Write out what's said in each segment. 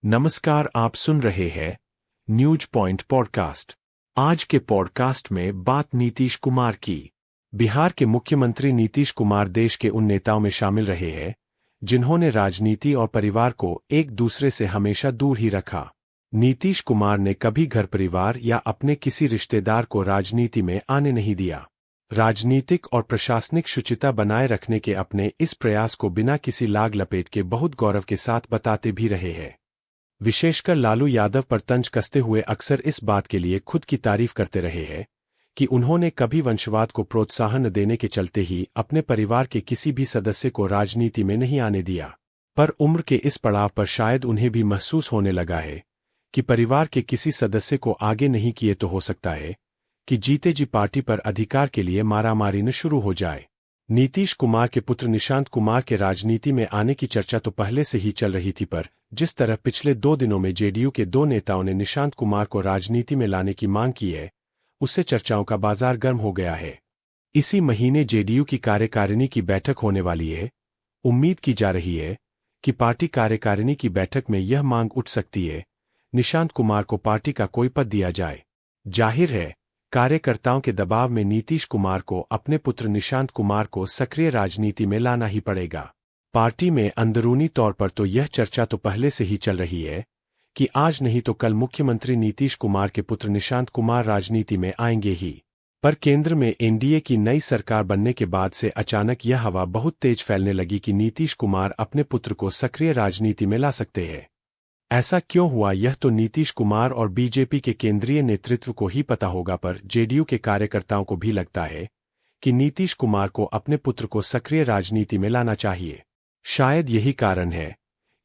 नमस्कार, आप सुन रहे हैं न्यूज पॉइंट पॉडकास्ट। आज के पॉडकास्ट में बात नीतीश कुमार की। बिहार के मुख्यमंत्री नीतीश कुमार देश के उन नेताओं में शामिल रहे हैं जिन्होंने राजनीति और परिवार को एक दूसरे से हमेशा दूर ही रखा। नीतीश कुमार ने कभी घर परिवार या अपने किसी रिश्तेदार को राजनीति में आने नहीं दिया। राजनीतिक और प्रशासनिक शुचिता बनाए रखने के अपने इस प्रयास को बिना किसी लाग लपेट के बहुत गौरव के साथ बताते भी रहे हैं। विशेषकर लालू यादव पर तंज कसते हुए अक्सर इस बात के लिए खुद की तारीफ करते रहे हैं कि उन्होंने कभी वंशवाद को प्रोत्साहन न देने के चलते ही अपने परिवार के किसी भी सदस्य को राजनीति में नहीं आने दिया। पर उम्र के इस पड़ाव पर शायद उन्हें भी महसूस होने लगा है कि परिवार के किसी सदस्य को आगे नहीं किए तो हो सकता है कि जीते जी पार्टी पर अधिकार के लिए मारामारी न शुरू हो जाए। नीतीश कुमार के पुत्र निशांत कुमार के राजनीति में आने की चर्चा तो पहले से ही चल रही थी, पर जिस तरह पिछले 2 दिनों में जेडीयू के 2 नेताओं ने निशांत कुमार को राजनीति में लाने की मांग की है, उससे चर्चाओं का बाजार गर्म हो गया है। इसी महीने जेडीयू की कार्यकारिणी की बैठक होने वाली है। उम्मीद की जा रही है कि पार्टी कार्यकारिणी की बैठक में यह मांग उठ सकती है निशांत कुमार को पार्टी का कोई पद दिया जाए। जाहिर है, कार्यकर्ताओं के दबाव में नीतीश कुमार को अपने पुत्र निशांत कुमार को सक्रिय राजनीति में लाना ही पड़ेगा। पार्टी में अंदरूनी तौर पर तो यह चर्चा तो पहले से ही चल रही है कि आज नहीं तो कल मुख्यमंत्री नीतीश कुमार के पुत्र निशांत कुमार राजनीति में आएंगे ही। पर केंद्र में एनडीए की नई सरकार बनने के बाद से अचानक यह हवा बहुत तेज फैलने लगी कि नीतीश कुमार अपने पुत्र को सक्रिय राजनीति में ला सकते हैं। ऐसा क्यों हुआ, यह तो नीतीश कुमार और बीजेपी के केंद्रीय नेतृत्व को ही पता होगा, पर जेडीयू के कार्यकर्ताओं को भी लगता है कि नीतीश कुमार को अपने पुत्र को सक्रिय राजनीति में लाना चाहिए। शायद यही कारण है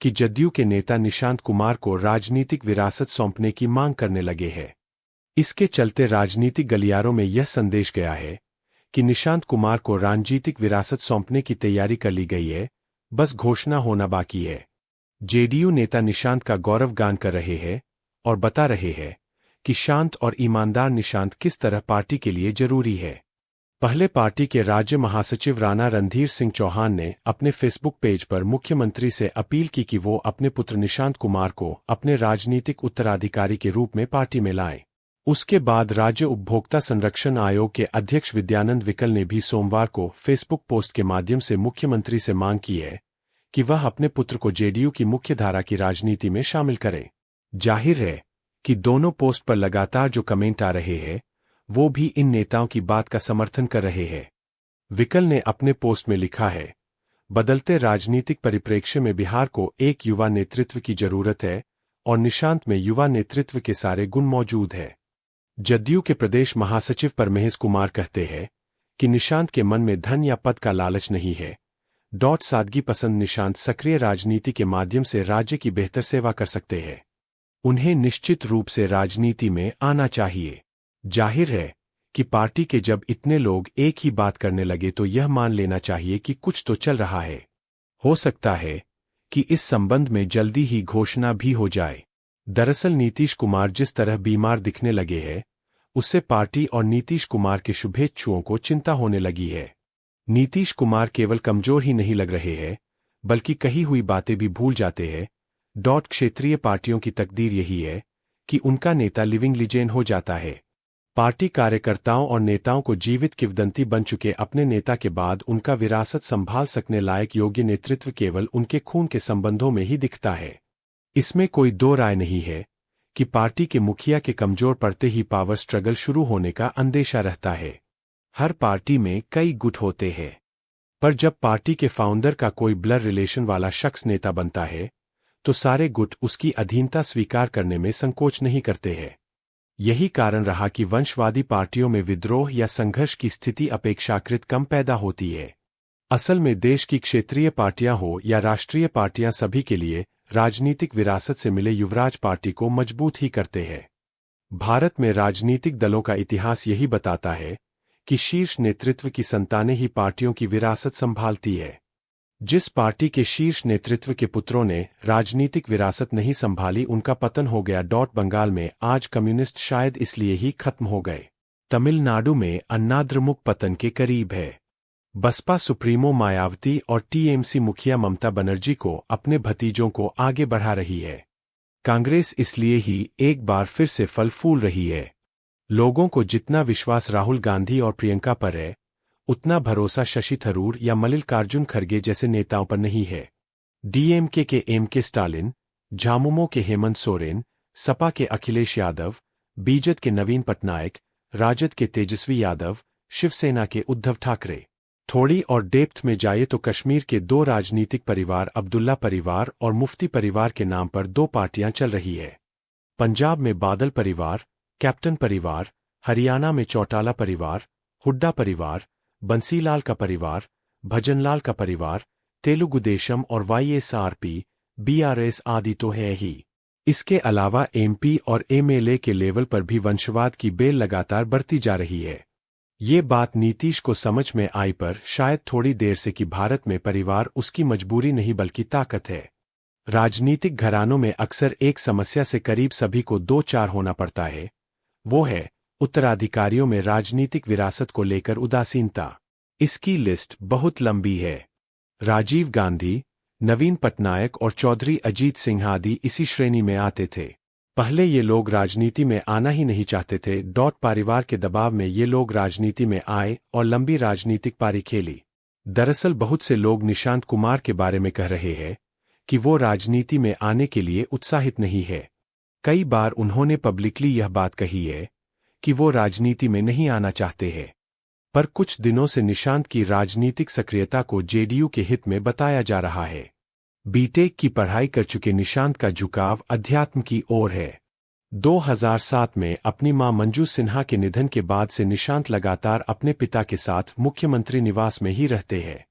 कि जदयू के नेता निशांत कुमार को राजनीतिक विरासत सौंपने की मांग करने लगे हैं। इसके चलते राजनीतिक गलियारों में यह संदेश गया है कि निशांत कुमार को राजनीतिक विरासत सौंपने की तैयारी कर ली गई है, बस घोषणा होना बाकी है। जेडीयू नेता निशांत का गौरवगान कर रहे हैं और बता रहे हैं कि शांत और ईमानदार निशांत किस तरह पार्टी के लिए जरूरी है। पहले पार्टी के राज्य महासचिव राणा रणधीर सिंह चौहान ने अपने फेसबुक पेज पर मुख्यमंत्री से अपील की कि वो अपने पुत्र निशांत कुमार को अपने राजनीतिक उत्तराधिकारी के रूप में पार्टी में लाएं। उसके बाद राज्य उपभोक्ता संरक्षण आयोग के अध्यक्ष विद्यानंद विकल ने भी सोमवार को फेसबुक पोस्ट के माध्यम से मुख्यमंत्री से मांग की है कि वह अपने पुत्र को जेडीयू की मुख्यधारा की राजनीति में शामिल करें। जाहिर है कि दोनों पोस्ट पर लगातार जो कमेंट आ रहे हैं वो भी इन नेताओं की बात का समर्थन कर रहे हैं। विकल ने अपने पोस्ट में लिखा है, बदलते राजनीतिक परिप्रेक्ष्य में बिहार को एक युवा नेतृत्व की जरूरत है और निशांत में युवा नेतृत्व के सारे गुण मौजूद है। जदयू के प्रदेश महासचिव परमेश कुमार कहते हैं कि निशांत के मन में धन या पद का लालच नहीं है। सादगी पसंद निशांत सक्रिय राजनीति के माध्यम से राज्य की बेहतर सेवा कर सकते हैं। उन्हें निश्चित रूप से राजनीति में आना चाहिए। जाहिर है कि पार्टी के जब इतने लोग एक ही बात करने लगे तो यह मान लेना चाहिए कि कुछ तो चल रहा है। हो सकता है कि इस संबंध में जल्दी ही घोषणा भी हो जाए। दरअसल नीतीश कुमार जिस तरह बीमार दिखने लगे हैं, उससे पार्टी और नीतीश कुमार के शुभेच्छुओं को चिंता होने लगी है। नीतीश कुमार केवल कमजोर ही नहीं लग रहे हैं, बल्कि कही हुई बातें भी भूल जाते हैं। क्षेत्रीय पार्टियों की तकदीर यही है कि उनका नेता लिविंग लीजेंड हो जाता है। पार्टी कार्यकर्ताओं और नेताओं को जीवित किंवदंती बन चुके अपने नेता के बाद उनका विरासत संभाल सकने लायक योग्य नेतृत्व केवल उनके खून के संबंधों में ही दिखता है। इसमें कोई दो राय नहीं है कि पार्टी के मुखिया के कमजोर पड़ते ही पावर स्ट्रगल शुरू होने का अंदेशा रहता है। हर पार्टी में कई गुट होते हैं, पर जब पार्टी के फाउंडर का कोई ब्लड रिलेशन वाला शख्स नेता बनता है तो सारे गुट उसकी अधीनता स्वीकार करने में संकोच नहीं करते हैं। यही कारण रहा कि वंशवादी पार्टियों में विद्रोह या संघर्ष की स्थिति अपेक्षाकृत कम पैदा होती है। असल में देश की क्षेत्रीय पार्टियां हो या राष्ट्रीय पार्टियां, सभी के लिए राजनीतिक विरासत से मिले युवराज पार्टी को मजबूत ही करते हैं। भारत में राजनीतिक दलों का इतिहास यही बताता है कि शीर्ष नेतृत्व की संतानें ही पार्टियों की विरासत संभालती है। जिस पार्टी के शीर्ष नेतृत्व के पुत्रों ने राजनीतिक विरासत नहीं संभाली, उनका पतन हो गया। बंगाल में आज कम्युनिस्ट शायद इसलिए ही खत्म हो गए। तमिलनाडु में अन्नाद्रमुक पतन के करीब है। बसपा सुप्रीमो मायावती और टीएमसी मुखिया ममता बनर्जी को अपने भतीजों को आगे बढ़ा रही है। कांग्रेस इसलिए ही एक बार फिर से फल फूल रही है। लोगों को जितना विश्वास राहुल गांधी और प्रियंका पर है, उतना भरोसा शशि थरूर या मल्लिकार्जुन खड़गे जैसे नेताओं पर नहीं है। डीएमके के एम.के. स्टालिन, झामुमो के हेमंत सोरेन, सपा के अखिलेश यादव, बीजेपी के नवीन पटनायक, राजद के तेजस्वी यादव, शिवसेना के उद्धव ठाकरे। थोड़ी और डेप्थ में जाए तो कश्मीर के दो राजनीतिक परिवार अब्दुल्ला परिवार और मुफ्ती परिवार के नाम पर दो पार्टियां चल रही है। पंजाब में बादल परिवार, कैप्टन परिवार, हरियाणा में चौटाला परिवार, हुड्डा परिवार, बंसीलाल का परिवार, भजनलाल का परिवार, तेलुगु देशम और वाईएसआरपी, बीआरएस आदि तो है ही। इसके अलावा एमपी और एमएलए के लेवल पर भी वंशवाद की बेल लगातार बढ़ती जा रही है। ये बात नीतीश को समझ में आई पर शायद थोड़ी देर से कि भारत में परिवार उसकी मजबूरी नहीं बल्कि ताकत है। राजनीतिक घरानों में अक्सर एक समस्या से करीब सभी को दो चार होना पड़ता है, वो है उत्तराधिकारियों में राजनीतिक विरासत को लेकर उदासीनता। इसकी लिस्ट बहुत लंबी है। राजीव गांधी, नवीन पटनायक और चौधरी अजीत सिंह आदि इसी श्रेणी में आते थे। पहले ये लोग राजनीति में आना ही नहीं चाहते थे। परिवार के दबाव में ये लोग राजनीति में आए और लंबी राजनीतिक पारी खेली। दरअसल बहुत से लोग निशांत कुमार के बारे में कह रहे हैं कि वो राजनीति में आने के लिए उत्साहित नहीं है। कई बार उन्होंने पब्लिकली यह बात कही है कि वो राजनीति में नहीं आना चाहते हैं। पर कुछ दिनों से निशांत की राजनीतिक सक्रियता को जेडीयू के हित में बताया जा रहा है। बीटेक की पढ़ाई कर चुके निशांत का झुकाव अध्यात्म की ओर है। 2007 में अपनी मां मंजू सिन्हा के निधन के बाद से निशांत लगातार अपने पिता के साथ मुख्यमंत्री निवास में ही रहते हैं।